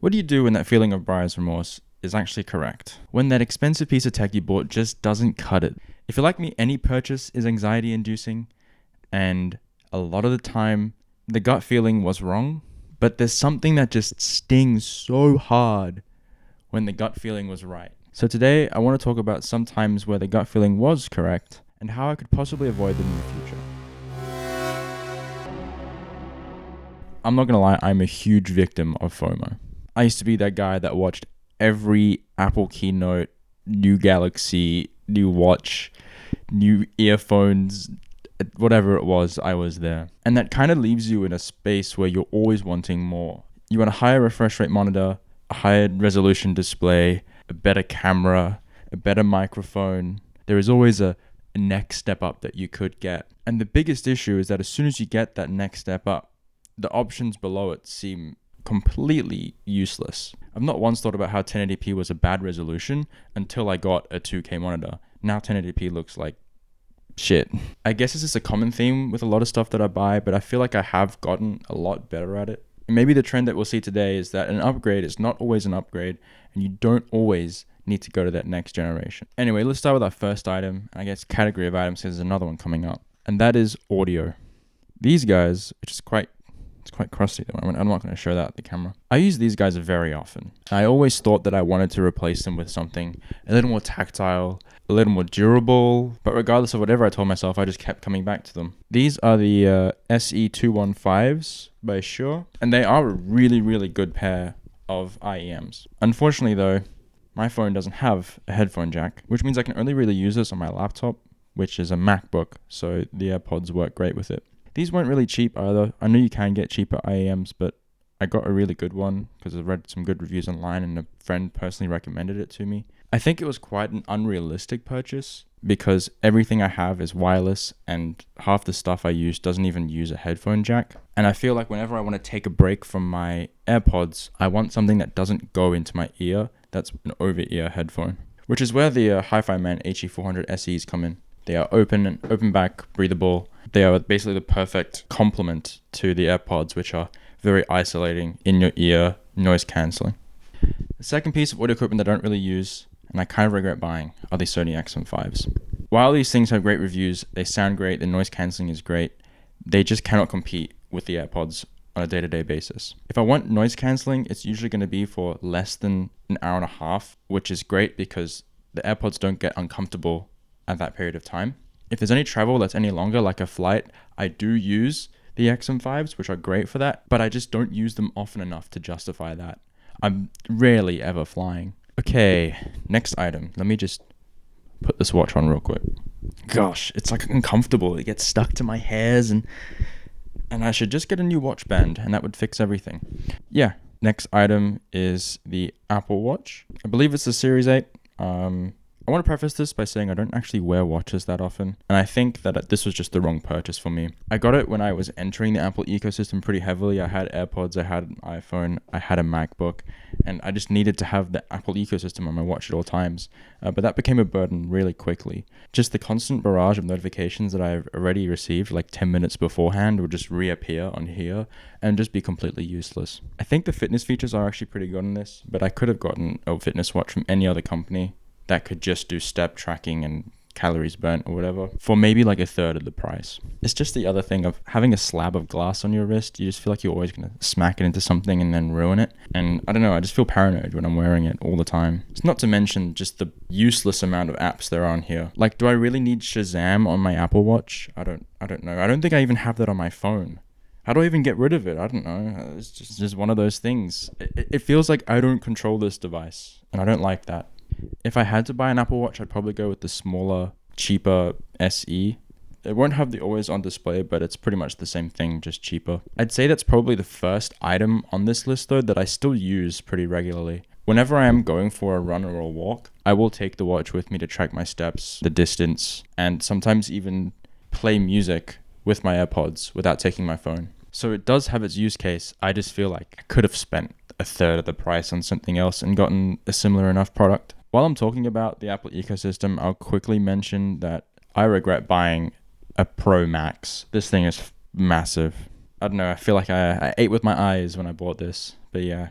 What do you do when that feeling of buyer's remorse is actually correct? When that expensive piece of tech you bought just doesn't cut it? If you're like me, any purchase is anxiety inducing, and a lot of the time the gut feeling was wrong, but there's something that just stings so hard when the gut feeling was right. So today I want to talk about some times where the gut feeling was correct and how I could possibly avoid them in the future. I'm not going to lie, I'm a huge victim of FOMO. I used to be that guy that watched every Apple keynote, new Galaxy, new watch, new earphones, whatever it was, I was there. And that kind of leaves you in a space where you're always wanting more. You want a higher refresh rate monitor, a higher resolution display, a better camera, a better microphone. There is always a next step up that you could get. And the biggest issue is that as soon as you get that next step up, the options below it seem completely useless. I've not once thought about how 1080p was a bad resolution until I got a 2K monitor. Now 1080p looks like shit. I guess this is a common theme with a lot of stuff that I buy, but I feel like I have gotten a lot better at it. And maybe the trend that we'll see today is that an upgrade is not always an upgrade, and you don't always need to go to that next generation. Anyway, let's start with our first item, I guess category of items, because there's another one coming up, and that is audio. These guys, which is quite crusty though. I'm not going to show that at the camera. I use these guys very often. I always thought that I wanted to replace them with something a little more tactile, a little more durable, but regardless of whatever I told myself, I just kept coming back to them. These are the SE215s by Shure, and they are a really, really good pair of IEMs. Unfortunately though, my phone doesn't have a headphone jack, which means I can only really use this on my laptop, which is a MacBook, so the AirPods work great with it. These weren't really cheap either. I know you can get cheaper IEMs, but I got a really good one because I read some good reviews online and a friend personally recommended it to me. I think it was quite an unrealistic purchase because everything I have is wireless and half the stuff I use doesn't even use a headphone jack. And I feel like whenever I want to take a break from my AirPods, I want something that doesn't go into my ear. That's an over-ear headphone, which is where the Hi-Fi Man HE400 SEs come in. They are open back, breathable. They are basically the perfect complement to the AirPods, which are very isolating, in your ear, noise cancelling. The second piece of audio equipment that I don't really use, and I kind of regret buying, are the Sony XM5s. While these things have great reviews, they sound great, the noise cancelling is great, they just cannot compete with the AirPods on a day-to-day basis. If I want noise cancelling, it's usually going to be for less than an hour and a half, which is great because the AirPods don't get uncomfortable at that period of time. If there's any travel that's any longer, like a flight, I do use the XM5s, which are great for that, but I just don't use them often enough to justify that. I'm rarely ever flying. Okay, next item. Let me just put this watch on real quick. Gosh, it's like uncomfortable. It gets stuck to my hairs and I should just get a new watch band and that would fix everything. Yeah, next item is the Apple Watch. I believe it's the Series 8. I want to preface this by saying I don't actually wear watches that often, and I think that this was just the wrong purchase for me. I got it when I was entering the Apple ecosystem pretty heavily. I had AirPods, I had an iPhone, I had a MacBook, and I just needed to have the Apple ecosystem on my watch at all times. But that became a burden really quickly. Just the constant barrage of notifications that I've already received like 10 minutes beforehand would just reappear on here and just be completely useless. I think the fitness features are actually pretty good on this, but I could have gotten a fitness watch from any other company that could just do step tracking and calories burnt or whatever for maybe like a third of the price. It's just the other thing of having a slab of glass on your wrist. You just feel like you're always going to smack it into something and then ruin it. And I don't know, I just feel paranoid when I'm wearing it all the time. It's not to mention just the useless amount of apps there are on here. Like, do I really need Shazam on my Apple Watch? I don't know. I don't think I even have that on my phone. How do I even get rid of it? I don't know. It's just one of those things. It feels like I don't control this device, and I don't like that. If I had to buy an Apple Watch, I'd probably go with the smaller, cheaper SE. It won't have the always on display, but it's pretty much the same thing, just cheaper. I'd say that's probably the first item on this list though that I still use pretty regularly. Whenever I am going for a run or a walk, I will take the watch with me to track my steps, the distance, and sometimes even play music with my AirPods without taking my phone. So it does have its use case. I just feel like I could have spent a third of the price on something else and gotten a similar enough product. While I'm talking about the Apple ecosystem, I'll quickly mention that I regret buying a Pro Max. This thing is massive. I don't know, I feel like I ate with my eyes when I bought this. But yeah,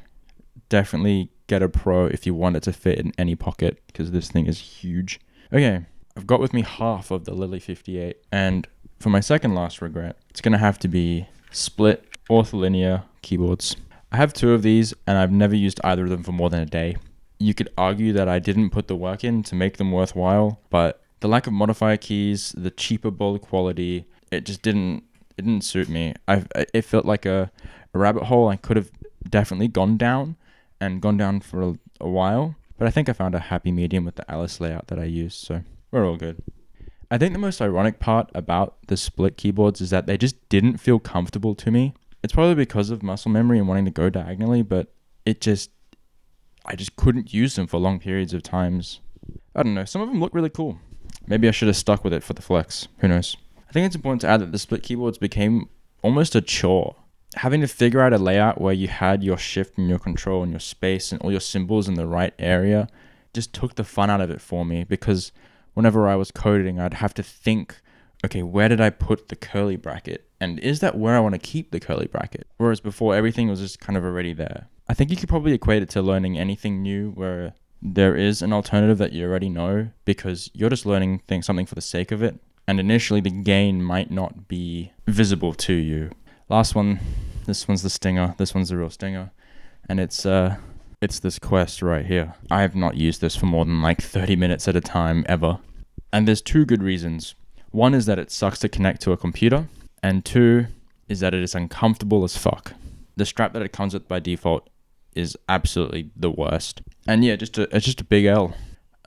definitely get a Pro if you want it to fit in any pocket, because this thing is huge. Okay, I've got with me half of the Lily 58, and for my second last regret, it's going to have to be split ortholinear keyboards. I have 2 of these, and I've never used either of them for more than a day. You could argue that I didn't put the work in to make them worthwhile, but the lack of modifier keys, the cheaper build quality, it just didn't suit me. It felt like a rabbit hole I could have definitely gone down for a while, but I think I found a happy medium with the Alice layout that I used, so we're all good. I think the most ironic part about the split keyboards is that they just didn't feel comfortable to me. It's probably because of muscle memory and wanting to go diagonally, but I just couldn't use them for long periods of times. I don't know, some of them look really cool. Maybe I should have stuck with it for the flex. Who knows? I think it's important to add that the split keyboards became almost a chore. Having to figure out a layout where you had your shift and your control and your space and all your symbols in the right area just took the fun out of it for me, because whenever I was coding, I'd have to think, okay, where did I put the curly bracket? And is that where I want to keep the curly bracket? Whereas before, everything was just kind of already there. I think you could probably equate it to learning anything new where there is an alternative that you already know, because you're just learning something for the sake of it. And initially, the gain might not be visible to you. Last one, this one's the stinger. This one's the real stinger. And it's this Quest right here. I have not used this for more than like 30 minutes at a time ever. And there's 2 good reasons. One is that it sucks to connect to a computer. And 2 is that it is uncomfortable as fuck. The strap that it comes with by default is absolutely the worst. And yeah, it's just a big L.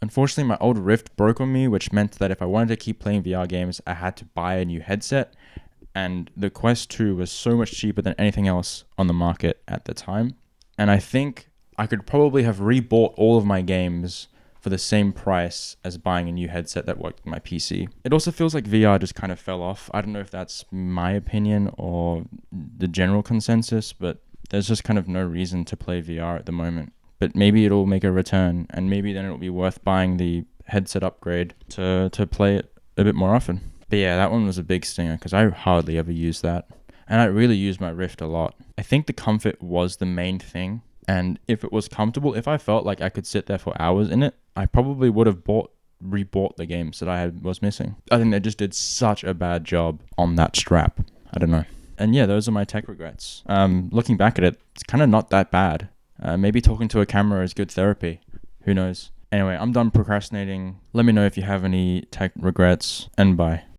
Unfortunately, my old Rift broke on me, which meant that if I wanted to keep playing VR games, I had to buy a new headset. And the Quest 2 was so much cheaper than anything else on the market at the time. And I think I could probably have rebought all of my games for the same price as buying a new headset that worked on my PC. It also feels like VR just kind of fell off. I don't know if that's my opinion or the general consensus, but there's just kind of no reason to play VR at the moment. But maybe it'll make a return, and maybe then it'll be worth buying the headset upgrade to play it a bit more often. But yeah, that one was a big stinger because I hardly ever used that. And I really used my Rift a lot. I think the comfort was the main thing. And if it was comfortable, if I felt like I could sit there for hours in it, I probably would have rebought the games that I was missing. I think they just did such a bad job on that strap. I don't know. And yeah, those are my tech regrets. Looking back at it, it's kind of not that bad. Maybe talking to a camera is good therapy. Who knows? Anyway, I'm done procrastinating. Let me know if you have any tech regrets, and bye.